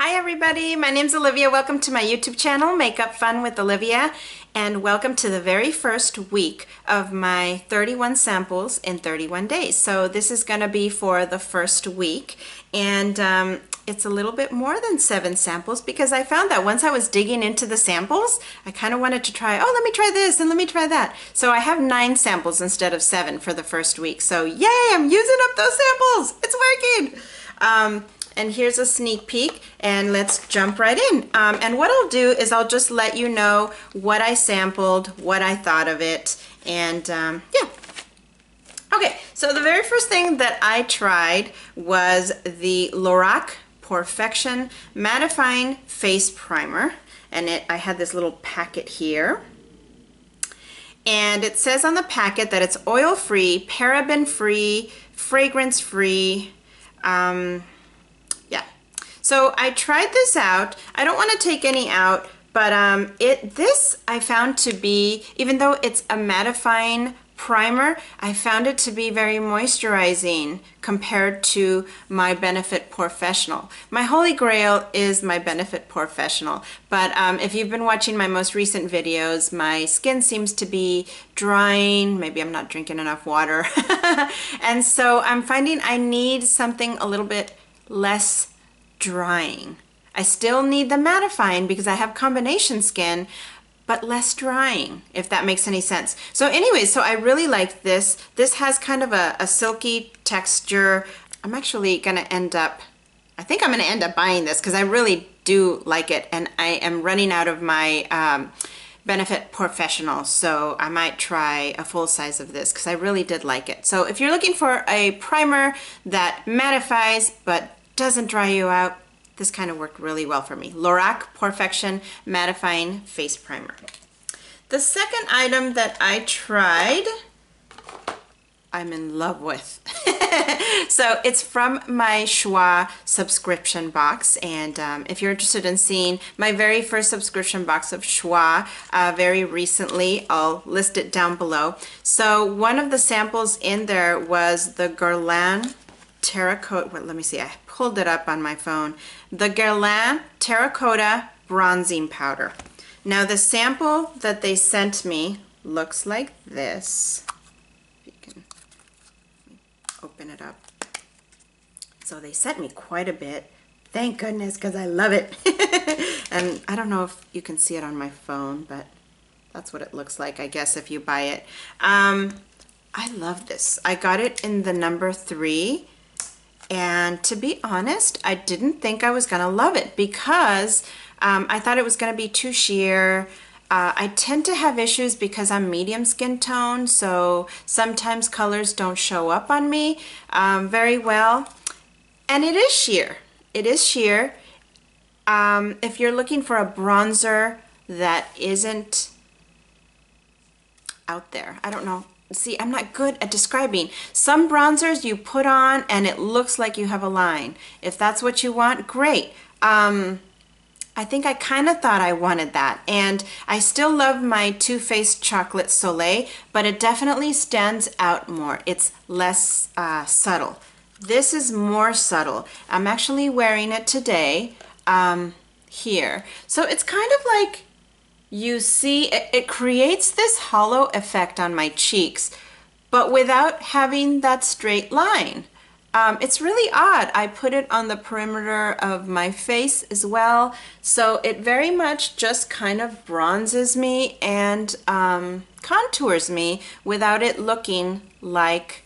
Hi everybody, my name's Olivia. Welcome to my YouTube channel, Makeup Fun with Olivia, and welcome to the very first week of my 31 samples in 31 days. So this is going to be for the first week, and it's a little bit more than 7 samples because I found that once I was digging into the samples, I kind of wanted to try, oh, let me try this and let me try that. So I have 9 samples instead of 7 for the first week. So yay, I'm using up those samples. It's working. And here's a sneak peek, and let's jump right in. And what I'll do is I'll just let you know what I sampled, what I thought of it, and yeah. Okay, so the very first thing that I tried was the LORAC Perfection Mattifying Face Primer, and I had this little packet here. And it says on the packet that it's oil-free, paraben-free, fragrance-free, so I tried this out. I don't want to take any out, but this I found to be, even though it's a mattifying primer, I found it to be very moisturizing compared to my Benefit Professional. My holy grail is my Benefit Professional, but if you've been watching my most recent videos, my skin seems to be drying. Maybe I'm not drinking enough water. And so I'm finding I need something a little bit less drying. I still need the mattifying because I have combination skin, but less drying, if that makes any sense. So anyway, so I really like this. This has kind of a silky texture. I'm actually gonna end up, I think I'm gonna end up buying this because I really do like it, and I am running out of my Benefit Professional, so I might try a full size of this because I really did like it. So if you're looking for a primer that mattifies but doesn't dry you out, this kind of worked really well for me. LORAC Perfection Mattifying Face Primer. The second item that I tried, I'm in love with. So it's from my Choix subscription box, and if you're interested in seeing my very first subscription box of Choix very recently, I'll list it down below. So one of the samples in there was the Guerlain Terracotta, well, let me see, I pulled it up on my phone. The Guerlain Terracotta Bronzing Powder. Now the sample that they sent me looks like this. If you can open it up. So they sent me quite a bit. Thank goodness, because I love it. And I don't know if you can see it on my phone, but that's what it looks like, I guess, if you buy it. I love this. I got it in the number 3. And to be honest, I didn't think I was gonna love it because I thought it was gonna be too sheer. I tend to have issues because I'm medium skin tone, so sometimes colors don't show up on me very well. And it is sheer. It is sheer. If you're looking for a bronzer that isn't out there, I don't know. See, I'm not good at describing. Some bronzers you put on and it looks like you have a line. If that's what you want, great. I think I kind of thought I wanted that. And I still love my Too Faced Chocolate Soleil, but it definitely stands out more. It's less subtle. This is more subtle. I'm actually wearing it today here. So it's kind of like, you see, it creates this hollow effect on my cheeks, but without having that straight line. It's really odd. I put it on the perimeter of my face as well, so it very much just kind of bronzes me and contours me without it looking like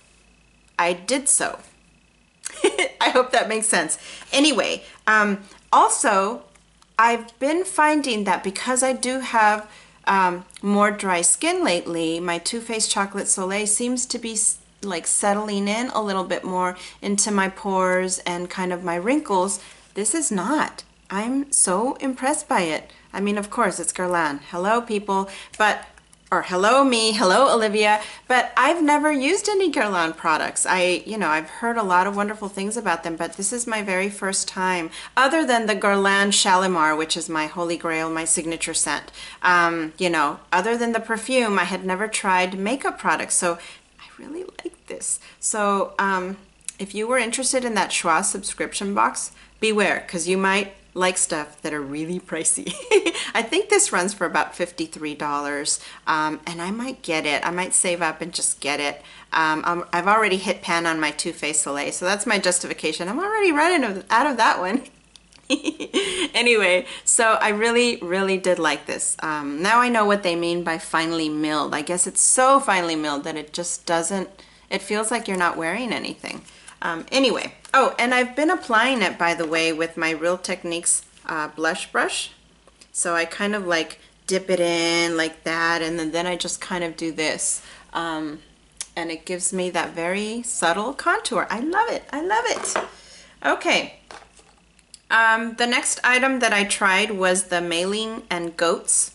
I did so. I hope that makes sense. Anyway, also, I've been finding that because I do have more dry skin lately, my Too Faced Chocolate Soleil seems to be like settling in a little bit more into my pores and kind of my wrinkles. This is not. I'm so impressed by it. I mean, of course, it's Guerlain. Hello, people, but or hello me, hello Olivia, but I've never used any Guerlain products. I've heard a lot of wonderful things about them, but this is my very first time, other than the Guerlain Shalimar, which is my holy grail, my signature scent. Other than the perfume, I had never tried makeup products, so I really like this. So if you were interested in that Choix subscription box, beware, because you might like stuff that are really pricey. I think this runs for about $53, and I might get it. I might save up and just get it. I've already hit pan on my Too Faced Soleil, so that's my justification. I'm already running out of that one. Anyway, so I really did like this. Now I know what they mean by finely milled. I guess it's so finely milled that it just doesn't, it feels like you're not wearing anything. Anyway, oh, and I've been applying it, by the way, with my Real Techniques blush brush. So I kind of like dip it in like that, and then I just kind of do this. And it gives me that very subtle contour. I love it. I love it. Okay. The next item that I tried was the Mayling and Goats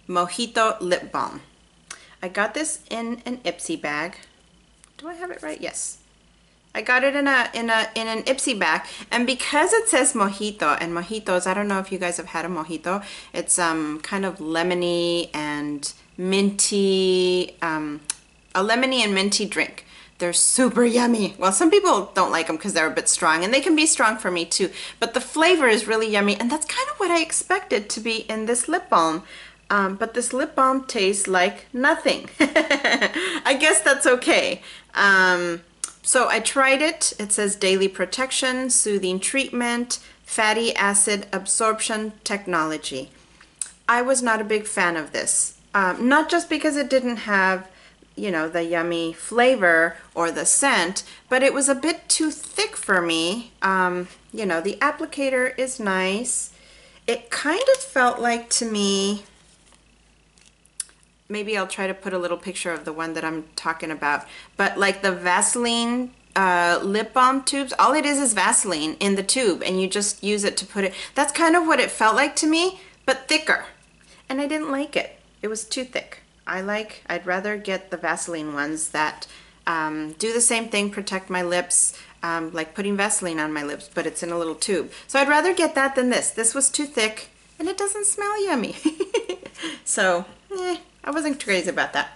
Mojito Lip Balm. I got this in an Ipsy bag. Do I have it right? Yes. I got it in an Ipsy bag, and because it says mojito, and mojitos, I don't know if you guys have had a mojito. It's kind of lemony and minty, a lemony and minty drink. They're super yummy. Well, some people don't like them because they're a bit strong, and they can be strong for me too, but the flavor is really yummy, and that's kind of what I expected to be in this lip balm. But this lip balm tastes like nothing. I guess that's okay. So I tried it. It says daily protection, soothing treatment, fatty acid absorption technology. I was not a big fan of this. Not just because it didn't have, you know, the yummy flavor or the scent, but it was a bit too thick for me. You know, the applicator is nice. It kind of felt like to me, maybe I'll try to put a little picture of the one that I'm talking about, but like the Vaseline lip balm tubes, all it is Vaseline in the tube, and you just use it to put it. That's kind of what it felt like to me, but thicker. And I didn't like it. It was too thick. I'd rather get the Vaseline ones that do the same thing, protect my lips, like putting Vaseline on my lips, but it's in a little tube. So I'd rather get that than this. This was too thick, and it doesn't smell yummy. So, I wasn't crazy about that.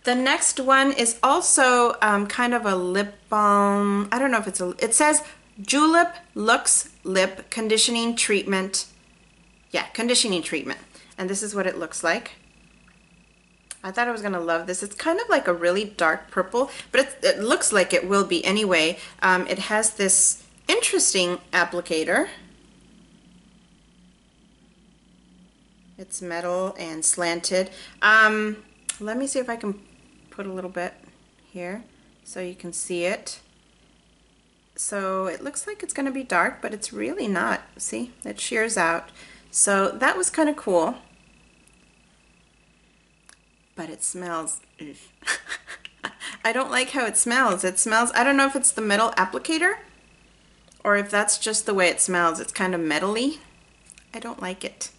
The next one is also kind of a lip balm. I don't know if it's it says Julep Luxe Lip Conditioning Treatment. Yeah, conditioning treatment. And this is what it looks like. I thought I was gonna love this. It's kind of like a really dark purple, but it looks like it will be anyway. It has this interesting applicator. It's metal and slanted. Let me see if I can put a little bit here so you can see it. So it looks like it's going to be dark, but it's really not. See, it shears out. So that was kind of cool. But it smells. I don't like how it smells. It smells, I don't know if it's the metal applicator or if that's just the way it smells. It's kind of metally. I don't like it.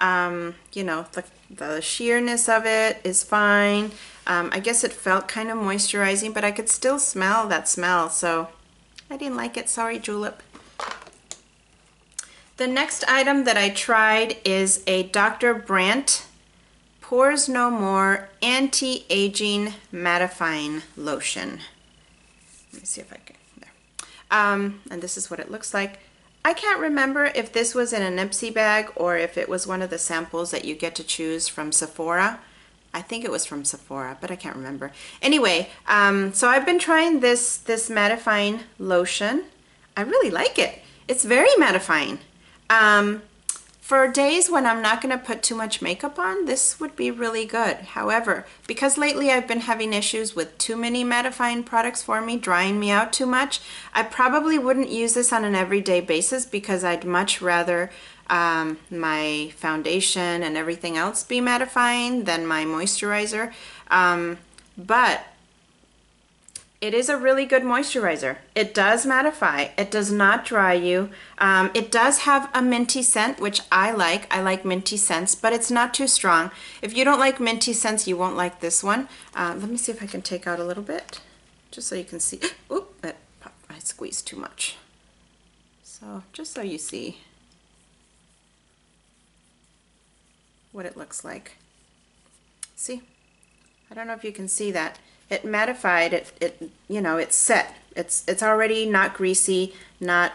You know, the sheerness of it is fine. I guess it felt kind of moisturizing, but I could still smell that smell, so I didn't like it. Sorry, Julep. The next item that I tried is a Dr. Brandt Pores No More Anti-Aging Mattifying Lotion. Let me see if I can, there. And this is what it looks like. I can't remember if this was in an Ipsy bag or if it was one of the samples that you get to choose from Sephora. I think it was from Sephora, but I can't remember. Anyway, so I've been trying this mattifying lotion. I really like it. It's very mattifying. For days when I'm not going to put too much makeup on, this would be really good. However, because lately I've been having issues with too many mattifying products for me, drying me out too much, I probably wouldn't use this on an everyday basis because I'd much rather my foundation and everything else be mattifying than my moisturizer. But it is a really good moisturizer. It does mattify. It does not dry you. It does have a minty scent, which I like. I like minty scents, but it's not too strong. If you don't like minty scents, you won't like this one. Let me see if I can take out a little bit, just so you can see. Oop, I squeezed too much. So just so you see what it looks like. See? I don't know if you can see that. It mattified, it you know, it's set. It's already not greasy, not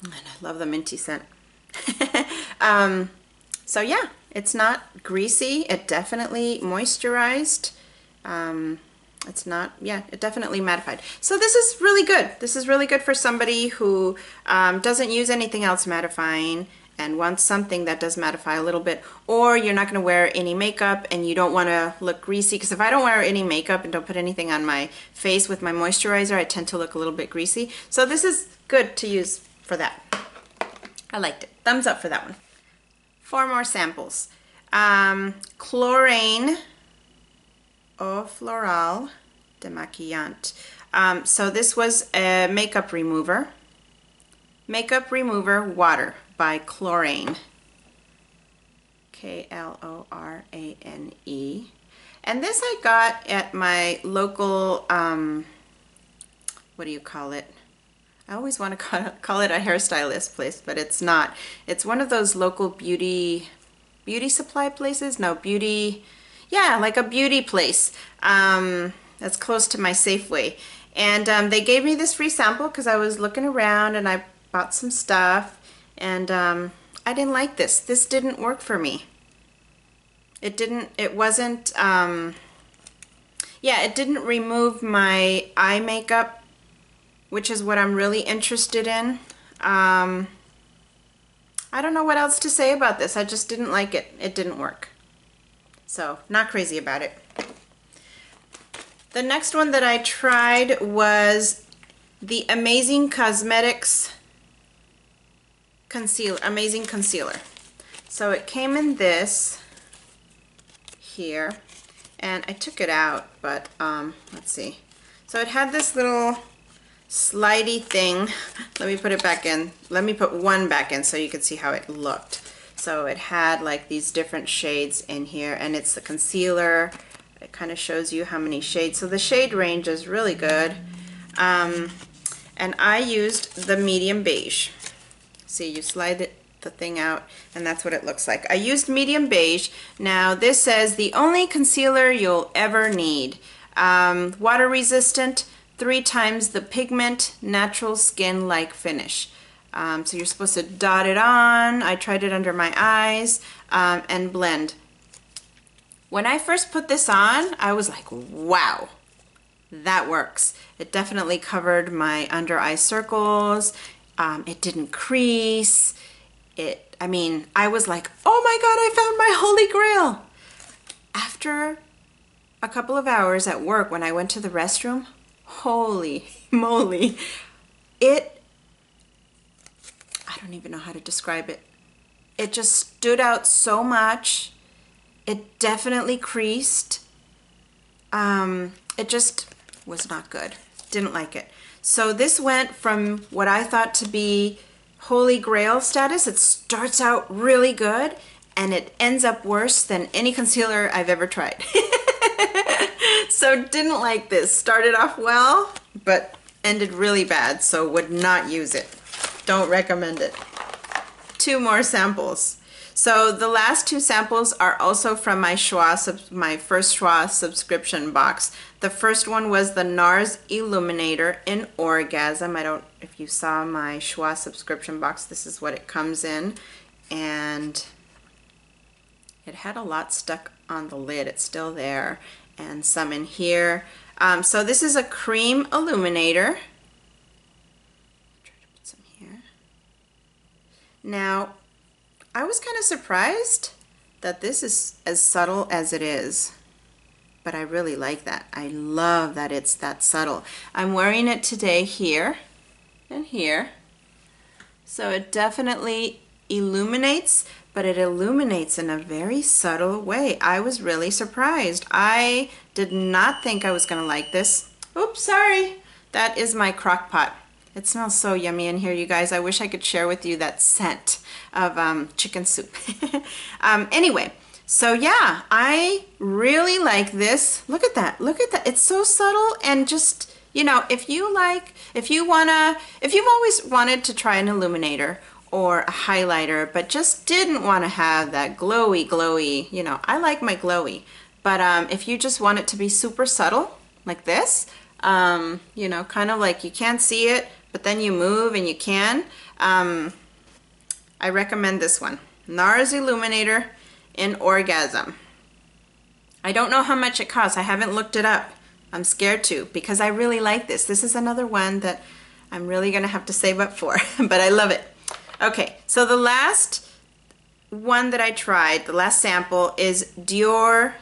And I love the minty scent. So yeah, it's not greasy. It definitely moisturized. It's not, yeah, it definitely mattified. So this is really good. This is really good for somebody who doesn't use anything else mattifying and wants something that does mattify a little bit, or you're not going to wear any makeup and you don't want to look greasy, because if I don't wear any makeup and don't put anything on my face with my moisturizer, I tend to look a little bit greasy. So this is good to use for that. I liked it. Thumbs up for that one. 4 more samples. Chlorane Eau Florale Demaquillant. So this was a makeup remover. Makeup remover water by Chlorane. K-L-O-R-A-N-E. And this I got at my local, what do you call it? I always want to call it a hairstylist place, but it's not. It's one of those local beauty supply places. No, yeah, like a beauty place that's close to my Safeway. And they gave me this free sample because I was looking around and I bought some stuff, and I didn't like this. This didn't work for me. It wasn't, yeah, it didn't remove my eye makeup, which is what I'm really interested in. I don't know what else to say about this. I just didn't like it. It didn't work. So, not crazy about it. The next one that I tried was the Amazing Cosmetics Amazing Concealer. So it came in this here, and I took it out, but let's see. So it had this little slidey thing. Let me put it back in. Let me put one back in so you can see how it looked. So it had like these different shades in here, and it's the concealer. It kind of shows you how many shades. So the shade range is really good. And I used the medium beige. See, you slide the thing out, and that's what it looks like. I used medium beige. Now this says the only concealer you'll ever need. Water resistant, 3 times the pigment, natural skin-like finish. So you're supposed to dot it on. I tried it under my eyes and blend. When I first put this on, I was like, wow, that works. It definitely covered my under eye circles. It didn't crease. I mean, I was like, oh my God, I found my holy grail. After a couple of hours at work, when I went to the restroom, holy moly, I don't even know how to describe it. It just stood out so much. It definitely creased. It just was not good. Didn't like it. So this went from what I thought to be holy grail status. It starts out really good and it ends up worse than any concealer I've ever tried. So didn't like this. Started off well, but ended really bad, so would not use it. Don't recommend it. 2 more samples. So the last 2 samples are also from my my first Choix subscription box. The first one was the Nars Illuminator in Orgasm. I don't, if you saw my Choix subscription box, this is what it comes in. And it had a lot stuck on the lid. It's still there. And some in here. So this is a cream illuminator. Try to put some here. Now, I was kind of surprised that this is as subtle as it is, but I really like that. I love that it's that subtle. I'm wearing it today here and here, so it definitely illuminates, but it illuminates in a very subtle way. I was really surprised. I did not think I was gonna like this. Oops, sorry. That is my crock pot. It smells so yummy in here, you guys. I wish I could share with you that scent of chicken soup. Anyway, so yeah, I really like this. Look at that. Look at that. It's so subtle, and just, you know, if you've always wanted to try an illuminator or a highlighter, but just didn't want to have that glowy, you know, I like my glowy, but if you just want it to be super subtle, like this, you know, kind of like you can't see it, but then you move and you can, I recommend this one. Nars Illuminator in Orgasm. I don't know how much it costs. I haven't looked it up. I'm scared to because I really like this. This is another one that I'm really gonna have to save up for, but I love it. Okay, so the last one that I tried, the last sample, is Dior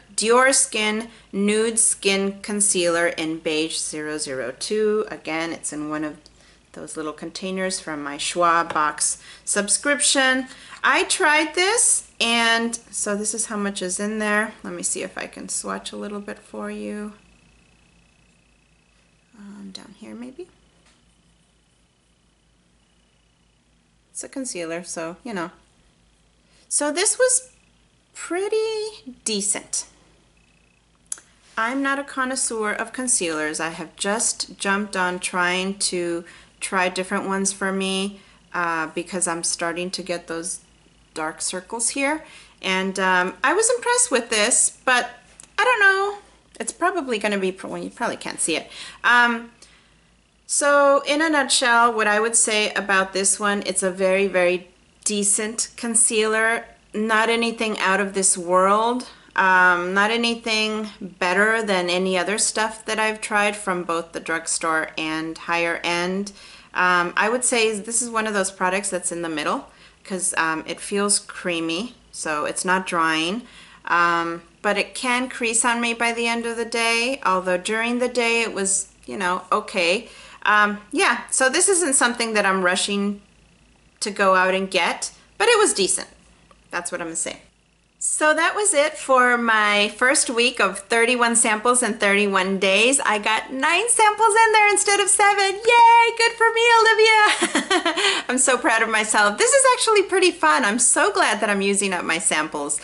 Skin Nude Skin Concealer in Beige 002. Again, it's in one of those little containers from my Choix box subscription. I tried this, and so this is how much is in there. Let me see if I can swatch a little bit for you. Down here maybe. It's a concealer, so you know. So this was pretty decent. I'm not a connoisseur of concealers. I have just jumped on trying to try different ones for me because I'm starting to get those dark circles here. And I was impressed with this, but I don't know. It's probably going to be, well, you probably can't see it. So in a nutshell, what I would say about this one, it's a very, very decent concealer. Not anything out of this world. Not anything better than any other stuff that I've tried from both the drugstore and higher end. I would say this is one of those products that's in the middle because it feels creamy, so it's not drying. But it can crease on me by the end of the day, although during the day it was, you know, okay. Yeah, so this isn't something that I'm rushing to go out and get, but it was decent. That's what I'm gonna say. So that was it for my first week of 31 samples in 31 days. I got 9 samples in there instead of 7. Yay, good for me, Olivia. I'm so proud of myself. This is actually pretty fun. I'm so glad that I'm using up my samples.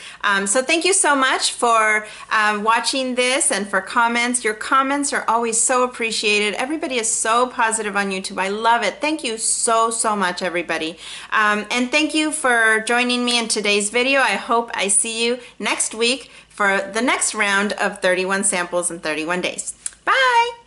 So thank you so much for watching this and for comments. Your comments are always so appreciated. Everybody is so positive on YouTube. I love it. Thank you so, so much, everybody. And thank you for joining me in today's video. I hope I see you next week for the next round of 31 samples in 31 days. Bye!